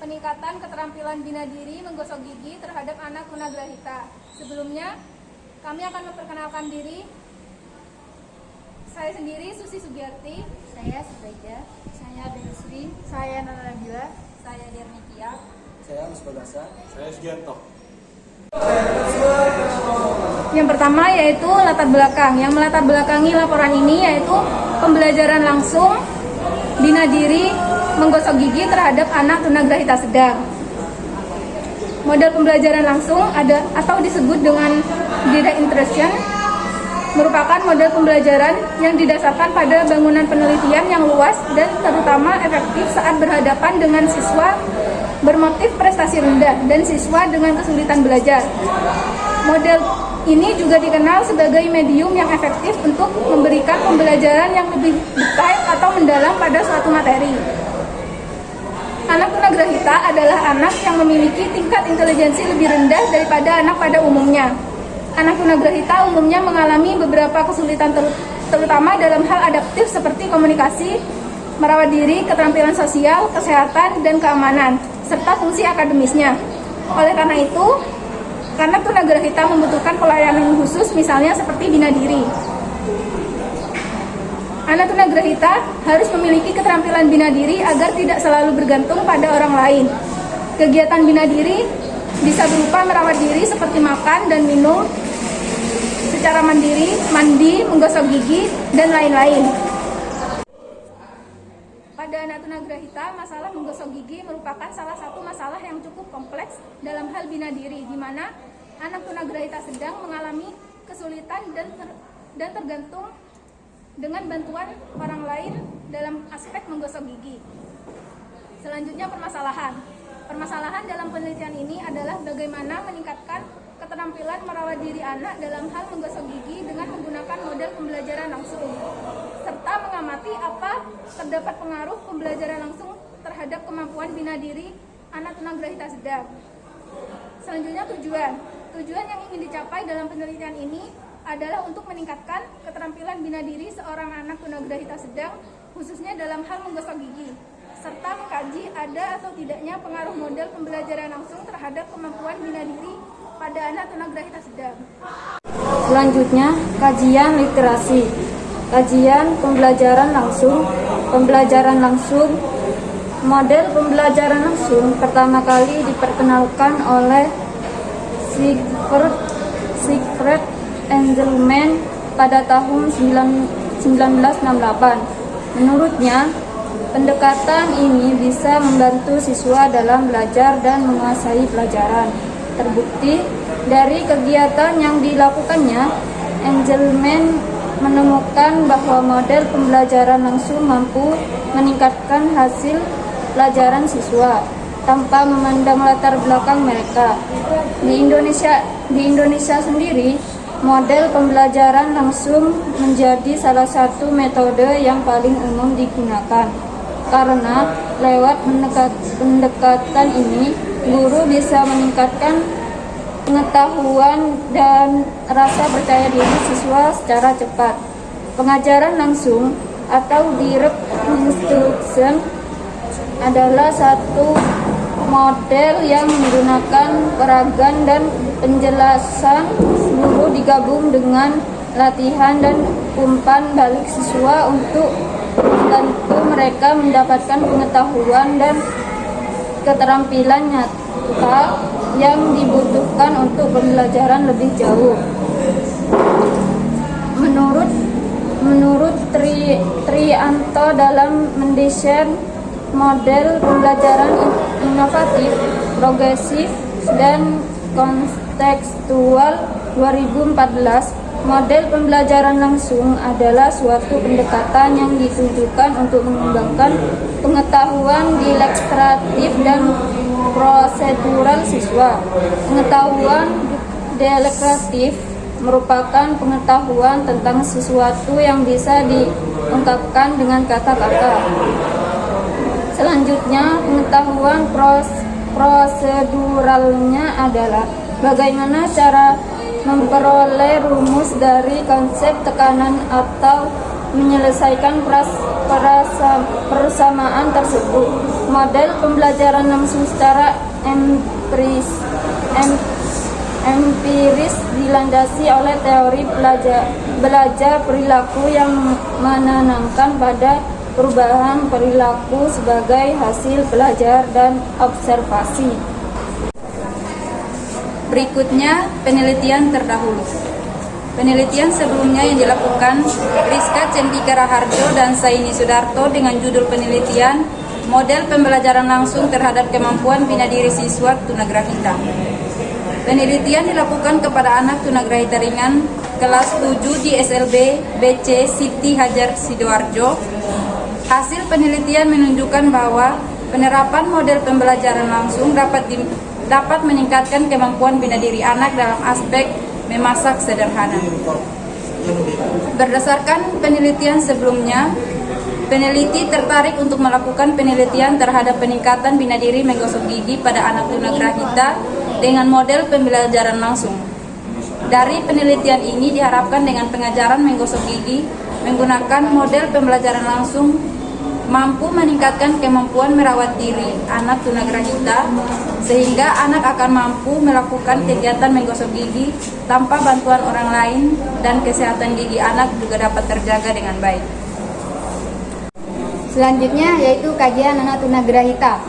peningkatan keterampilan bina diri menggosok gigi terhadap anak tunagrahita. Sebelumnya, kami akan memperkenalkan diri. Saya sendiri Susi Sugiarti. Saya Subeja. Saya Denisri. Saya Nana Nabila. Saya Dernitia. Saya Musbagasa. Saya Sugianto. Yang pertama yaitu latar belakang. Yang melatar belakangi laporan ini yaitu pembelajaran langsung bina diri menggosok gigi terhadap anak tunagrahita sedang. Model pembelajaran langsung ada atau disebut dengan direct interaction merupakan model pembelajaran yang didasarkan pada bangunan penelitian yang luas dan terutama efektif saat berhadapan dengan siswa bermotif prestasi rendah dan siswa dengan kesulitan belajar. Model ini juga dikenal sebagai medium yang efektif untuk memberikan pembelajaran yang lebih detail atau mendalam pada suatu materi. Anak tunagrahita adalah anak yang memiliki tingkat intelijensi lebih rendah daripada anak pada umumnya. Anak tunagrahita umumnya mengalami beberapa kesulitan terutama dalam hal adaptif seperti komunikasi, merawat diri, keterampilan sosial, kesehatan, dan keamanan, serta fungsi akademisnya. Oleh karena itu, anak tunagrahita membutuhkan pelayanan khusus misalnya seperti bina diri. Anak tunagrahita harus memiliki keterampilan bina diri agar tidak selalu bergantung pada orang lain. Kegiatan bina diri bisa berupa merawat diri seperti makan dan minum secara mandiri, mandi, menggosok gigi, dan lain-lain. Pada anak tunagrahita, masalah menggosok gigi merupakan salah satu masalah yang cukup kompleks dalam hal bina diri, di mana anak tunagrahita sedang mengalami kesulitan dan tergantung dengan bantuan orang lain dalam aspek menggosok gigi. Selanjutnya permasalahan. Permasalahan dalam penelitian ini adalah bagaimana meningkatkan keterampilan merawat diri anak dalam hal menggosok gigi dengan menggunakan model pembelajaran langsung, serta mengamati apa terdapat pengaruh pembelajaran langsung terhadap kemampuan bina diri anak tunagrahita sedang. Selanjutnya tujuan. Tujuan yang ingin dicapai dalam penelitian ini adalah untuk meningkatkan keterampilan bina diri seorang anak tunagrahita sedang, khususnya dalam hal menggosok gigi, serta mengkaji ada atau tidaknya pengaruh model pembelajaran langsung terhadap kemampuan bina diri pada anak tunagrahita sedang. Selanjutnya, kajian literasi. Kajian pembelajaran langsung. Pembelajaran langsung. Model pembelajaran langsung pertama kali diperkenalkan oleh Siegfried Engelmann pada tahun 1968. Menurutnya, pendekatan ini bisa membantu siswa dalam belajar dan menguasai pelajaran. Terbukti dari kegiatan yang dilakukannya, Engelmann menemukan bahwa model pembelajaran langsung mampu meningkatkan hasil pelajaran siswa tanpa memandang latar belakang mereka. Di Indonesia sendiri, model pembelajaran langsung menjadi salah satu metode yang paling umum digunakan. Karena lewat pendekatan ini, guru bisa meningkatkan pengetahuan dan rasa percaya diri siswa secara cepat. Pengajaran langsung atau direct instruction adalah satu model yang menggunakan peragaan dan penjelasan guru digabung dengan latihan dan umpan balik siswa untuk membantu mereka mendapatkan pengetahuan dan keterampilan nyata yang dibutuhkan untuk pembelajaran lebih jauh. Menurut Trianto dalam mendesain model pembelajaran inovatif, progresif, dan kontekstual 2014, model pembelajaran langsung adalah suatu pendekatan yang ditujukan untuk mengembangkan pengetahuan dielektratif dan prosedural siswa. Pengetahuan dielektratif merupakan pengetahuan tentang sesuatu yang bisa diungkapkan dengan kata-kata. Selanjutnya, pengetahuan proseduralnya adalah bagaimana cara memperoleh rumus dari konsep tekanan atau menyelesaikan persamaan tersebut. Model pembelajaran langsung secara empiris dilandasi oleh teori belajar perilaku yang menanamkan pada perubahan perilaku sebagai hasil belajar dan observasi. Berikutnya, penelitian terdahulu. Penelitian sebelumnya yang dilakukan Rizka Cendika Raharjo dan Saini Sudarto dengan judul penelitian Model Pembelajaran Langsung Terhadap Kemampuan Bina Diri Siswa Tunagrahita. Penelitian dilakukan kepada anak tunagrahita ringan kelas 7 di SLB BC Siti Hajar Sidoarjo. Hasil penelitian menunjukkan bahwa penerapan model pembelajaran langsung dapat meningkatkan kemampuan bina diri anak dalam aspek memasak sederhana. Berdasarkan penelitian sebelumnya, peneliti tertarik untuk melakukan penelitian terhadap peningkatan bina diri menggosok gigi pada anak tunagrahita dengan model pembelajaran langsung. Dari penelitian ini diharapkan dengan pengajaran menggosok gigi menggunakan model pembelajaran langsung mampu meningkatkan kemampuan merawat diri anak tunagrahita sehingga anak akan mampu melakukan kegiatan menggosok gigi tanpa bantuan orang lain dan kesehatan gigi anak juga dapat terjaga dengan baik. Selanjutnya yaitu kajian anak tunagrahita.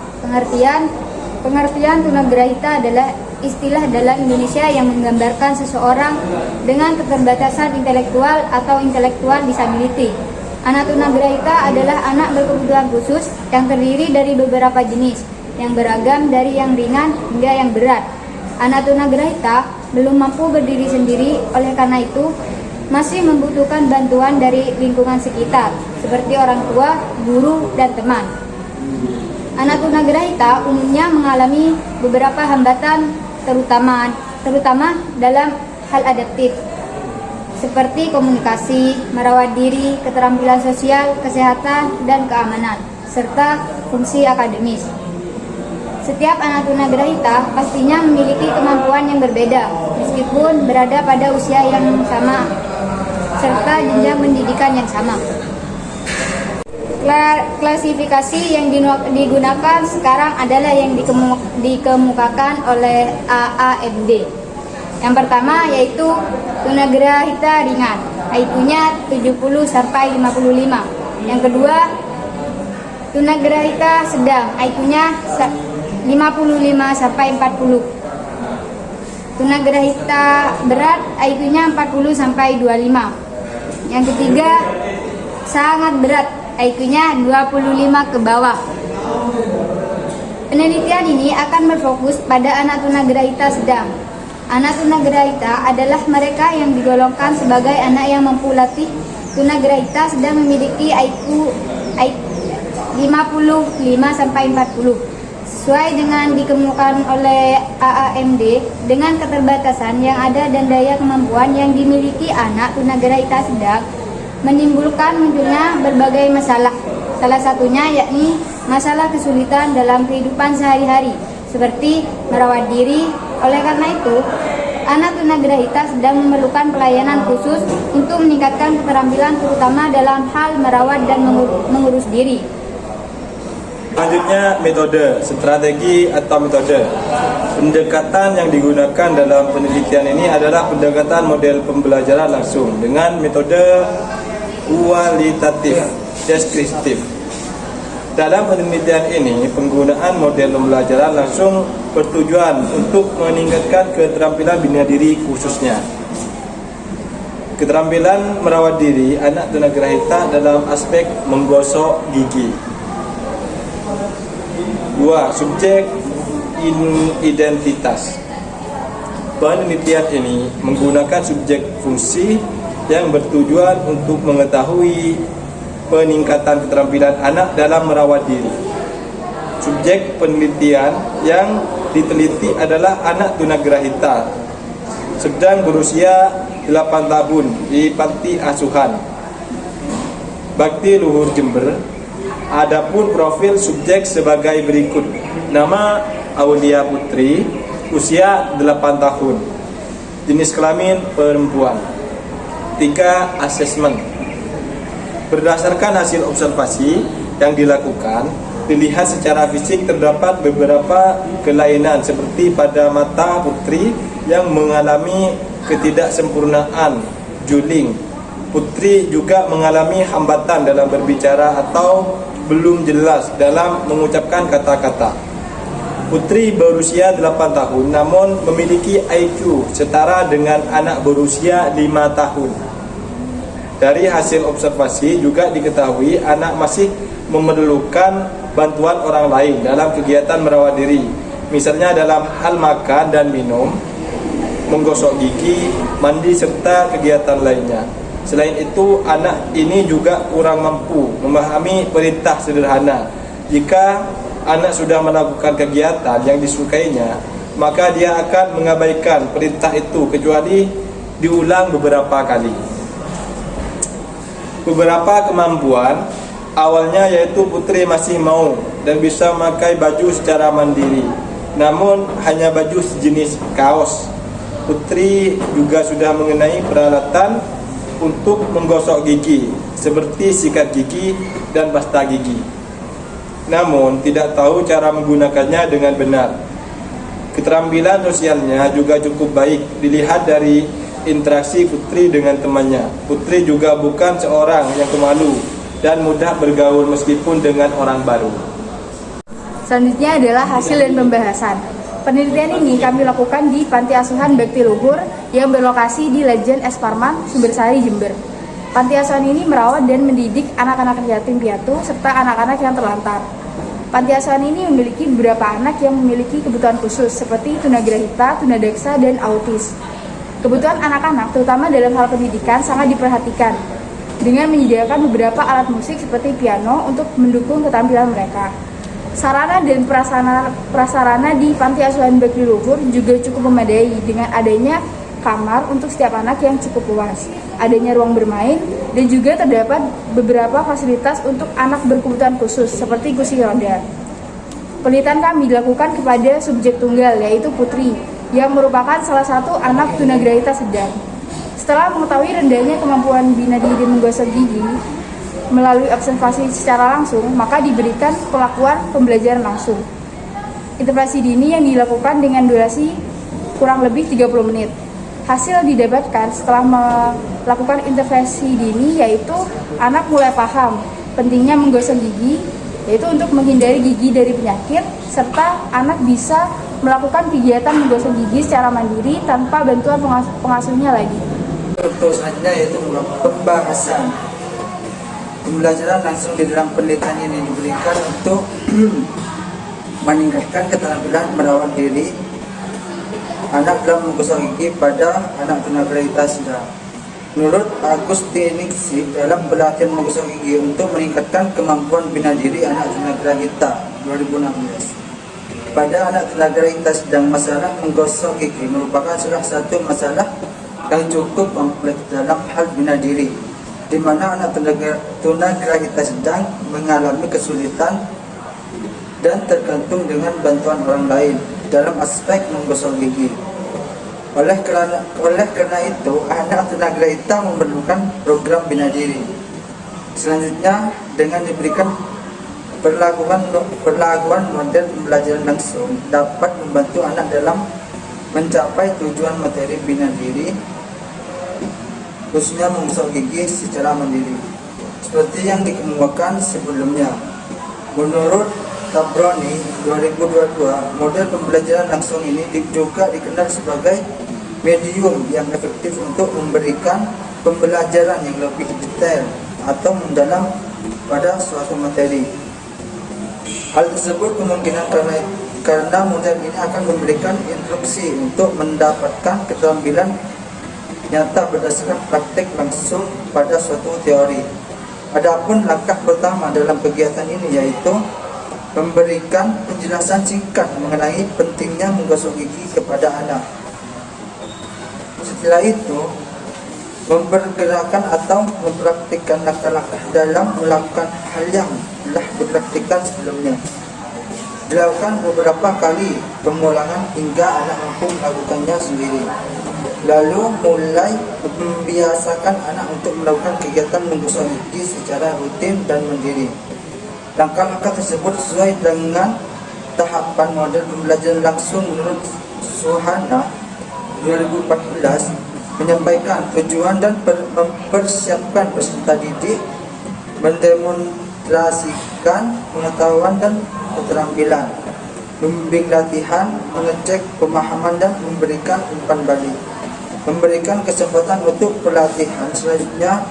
Pengertian tunagrahita adalah istilah dalam Indonesia yang menggambarkan seseorang dengan keterbatasan intelektual atau intellectual disability. Anak tunagrahita adalah anak berkebutuhan khusus yang terdiri dari beberapa jenis, yang beragam dari yang ringan hingga yang berat. Anak tunagrahita belum mampu berdiri sendiri, oleh karena itu masih membutuhkan bantuan dari lingkungan sekitar, seperti orang tua, guru, dan teman. Anak tunagrahita umumnya mengalami beberapa hambatan terutama dalam hal adaptif, seperti komunikasi, merawat diri, keterampilan sosial, kesehatan, dan keamanan, serta fungsi akademis. Setiap anak tunagrahita pastinya memiliki kemampuan yang berbeda, meskipun berada pada usia yang sama, serta jenjang pendidikan yang sama. Klasifikasi yang digunakan sekarang adalah yang dikemukakan oleh AAMD. Yang pertama yaitu tunagrahita ringan, IQ-nya 70 sampai 55. Yang kedua, tunagrahita sedang, IQ-nya 55 sampai 40. Tunagrahita berat, IQ-nya 40 sampai 25. Yang ketiga, sangat berat, IQ-nya 25 ke bawah. Penelitian ini akan berfokus pada anak tunagrahita sedang. Anak tunagrahita adalah mereka yang digolongkan sebagai anak yang mampu latih. Tunagrahita sedang memiliki IQ 55 sampai 40. Sesuai dengan dikemukakan oleh AAMD, dengan keterbatasan yang ada dan daya kemampuan yang dimiliki anak tunagrahita sedang menimbulkan munculnya berbagai masalah. Salah satunya yakni masalah kesulitan dalam kehidupan sehari-hari, seperti merawat diri. Oleh karena itu, anak tunagrahita sedang memerlukan pelayanan khusus untuk meningkatkan keterampilan terutama dalam hal merawat dan mengurus diri. Selanjutnya, metode, strategi atau metode. Pendekatan yang digunakan dalam penelitian ini adalah pendekatan model pembelajaran langsung dengan metode kualitatif deskriptif. Dalam penelitian ini, penggunaan model pembelajaran langsung bertujuan untuk meningkatkan keterampilan bina diri khususnya keterampilan merawat diri anak tunagrahita dalam aspek menggosok gigi. 2. Subjek identitas. Penelitian ini menggunakan subjek fungsi yang bertujuan untuk mengetahui peningkatan keterampilan anak dalam merawat diri. Subjek penelitian yang diteliti adalah anak tunagrahita sedang berusia 8 tahun di panti asuhan Bakti Luhur Jember. Adapun profil subjek sebagai berikut. Nama Aulia Putri, usia 8 tahun, jenis kelamin perempuan. 3. Asesmen. Berdasarkan hasil observasi yang dilakukan, dilihat secara fisik terdapat beberapa kelainan seperti pada mata putri yang mengalami ketidaksempurnaan juling. Putri juga mengalami hambatan dalam berbicara atau belum jelas dalam mengucapkan kata-kata. Putri berusia 8 tahun namun memiliki IQ setara dengan anak berusia 5 tahun. Dari hasil observasi juga diketahui anak masih memerlukan bantuan orang lain dalam kegiatan merawat diri, misalnya dalam hal makan dan minum, menggosok gigi, mandi, serta kegiatan lainnya. Selain itu, anak ini juga kurang mampu memahami perintah sederhana. Jika anak sudah melakukan kegiatan yang disukainya, maka dia akan mengabaikan perintah itu kecuali diulang beberapa kali. Beberapa kemampuan awalnya yaitu putri masih mau dan bisa memakai baju secara mandiri, namun hanya baju sejenis kaos. Putri juga sudah mengenai peralatan untuk menggosok gigi seperti sikat gigi dan pasta gigi, namun tidak tahu cara menggunakannya dengan benar. Keterampilan sosialnya juga cukup baik dilihat dari interaksi Putri dengan temannya. Putri juga bukan seorang yang pemalu dan mudah bergaul meskipun dengan orang baru. Selanjutnya adalah hasil dan pembahasan. Penelitian ini kami lakukan di Panti Asuhan Bakti Luhur yang berlokasi di Lejen Es Parman, Sumbersari, Jember. Panti asuhan ini merawat dan mendidik anak-anak yatim piatu serta anak-anak yang terlantar. Panti asuhan ini memiliki beberapa anak yang memiliki kebutuhan khusus seperti tunagrahita, tunadaksa, dan autis. Kebutuhan anak-anak terutama dalam hal pendidikan sangat diperhatikan dengan menyediakan beberapa alat musik seperti piano untuk mendukung keterampilan mereka. Sarana dan prasarana di Panti Asuhan Bakti Luhur juga cukup memadai dengan adanya kamar untuk setiap anak yang cukup luas, adanya ruang bermain, dan juga terdapat beberapa fasilitas untuk anak berkebutuhan khusus seperti kursi roda. Penelitian kami dilakukan kepada subjek tunggal yaitu Putri yang merupakan salah satu anak tunagrahita sedang. Setelah mengetahui rendahnya kemampuan bina diri menggosok gigi melalui observasi secara langsung, maka diberikan pelakuan pembelajaran langsung. Intervensi dini yang dilakukan dengan durasi kurang lebih 30 menit. Hasil didapatkan setelah melakukan intervensi dini yaitu anak mulai paham pentingnya menggosok gigi, yaitu untuk menghindari gigi dari penyakit, serta anak bisa melakukan kegiatan menggosok gigi secara mandiri tanpa bantuan pengasuhnya lagi. Untuk selanjutnya yaitu pembahasan. Pembelajaran langsung di dalam penelitian ini diberikan untuk meningkatkan keterampilan merawat diri anak dalam menggosok gigi pada anak tunagrahita sedang. Menurut Agustiniksi, dalam pelatihan menggosok gigi untuk meningkatkan kemampuan bina diri anak tunagrahita 2016. Pada anak tunagrahita sedang, masalah menggosok gigi merupakan salah satu masalah yang cukup kompleks dalam hal bina diri, di mana anak tunagrahita sedang mengalami kesulitan dan tergantung dengan bantuan orang lain dalam aspek menggosok gigi. Oleh karena itu, anak tunagrahita memerlukan program bina diri. Selanjutnya, dengan diberikan perlakuan model pembelajaran langsung dapat membantu anak dalam mencapai tujuan materi bina diri, khususnya menggosok gigi secara mandiri, seperti yang dikemukakan sebelumnya. Menurut Tabrani 2022, model pembelajaran langsung ini juga dikenal sebagai medium yang efektif untuk memberikan pembelajaran yang lebih detail atau mendalam pada suatu materi. Hal tersebut kemungkinan karena model ini akan memberikan instruksi untuk mendapatkan keterampilan nyata berdasarkan praktek langsung pada suatu teori. Adapun langkah pertama dalam kegiatan ini yaitu memberikan penjelasan singkat mengenai pentingnya menggosok gigi kepada anak. Setelah itu, mempergerakan atau mempraktikkan langkah-langkah dalam melakukan hal yang telah dipraktikkan sebelumnya. Dilakukan beberapa kali pengulangan hingga anak mampu melakukannya sendiri. Lalu mulai membiasakan anak untuk melakukan kegiatan menggosok gigi secara rutin dan mandiri. Langkah-langkah tersebut sesuai dengan tahapan model pembelajaran langsung menurut Suhana 2014, menyampaikan tujuan dan mempersiapkan peserta didik, mendemonstrasikan pengetahuan dan keterampilan, membimbing latihan, mengecek pemahaman dan memberikan umpan balik, memberikan kesempatan untuk pelatihan selanjutnya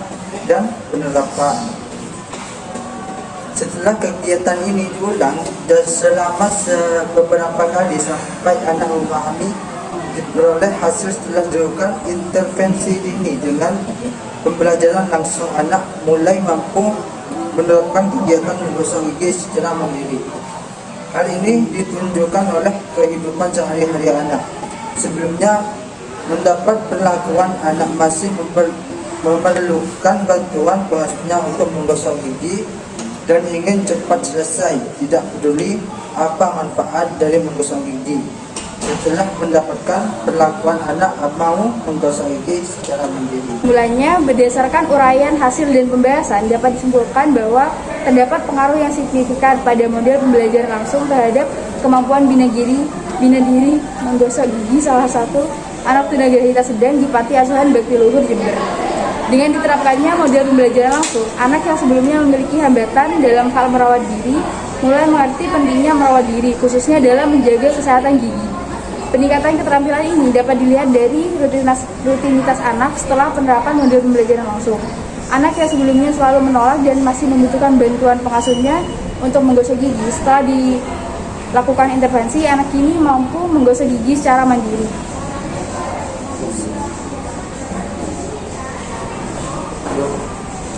dan penerapan. Setelah kegiatan ini diulang dan selama beberapa kali sampai anak memahami, diperoleh hasil setelah dilakukan intervensi dini dengan pembelajaran langsung, anak mulai mampu menerapkan kegiatan menggosok gigi secara mandiri. Hal ini ditunjukkan oleh kehidupan sehari-hari anak. Sebelumnya mendapat perlakuan anak masih memerlukan bantuan pengasuhnya untuk menggosok gigi dan ingin cepat selesai, tidak peduli apa manfaat dari menggosok gigi. Setelah mendapatkan perlakuan anak mau menggosok gigi secara mandiri. Mulanya, berdasarkan uraian hasil dan pembahasan, dapat disimpulkan bahwa terdapat pengaruh yang signifikan pada model pembelajaran langsung terhadap kemampuan bina diri menggosok gigi salah satu anak tunagrahita sedang di Panti Asuhan Bakti Luhur, Jember. Dengan diterapkannya model pembelajaran langsung, anak yang sebelumnya memiliki hambatan dalam hal merawat diri mulai mengerti pentingnya merawat diri, khususnya dalam menjaga kesehatan gigi. Peningkatan keterampilan ini dapat dilihat dari rutinitas anak setelah penerapan model pembelajaran langsung. Anak yang sebelumnya selalu menolak dan masih membutuhkan bantuan pengasuhnya untuk menggosok gigi, setelah dilakukan intervensi, anak kini mampu menggosok gigi secara mandiri.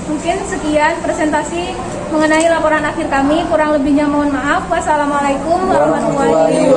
Mungkin sekian presentasi mengenai laporan akhir kami. Kurang lebihnya mohon maaf. Wassalamualaikum warahmatullahi wabarakatuh.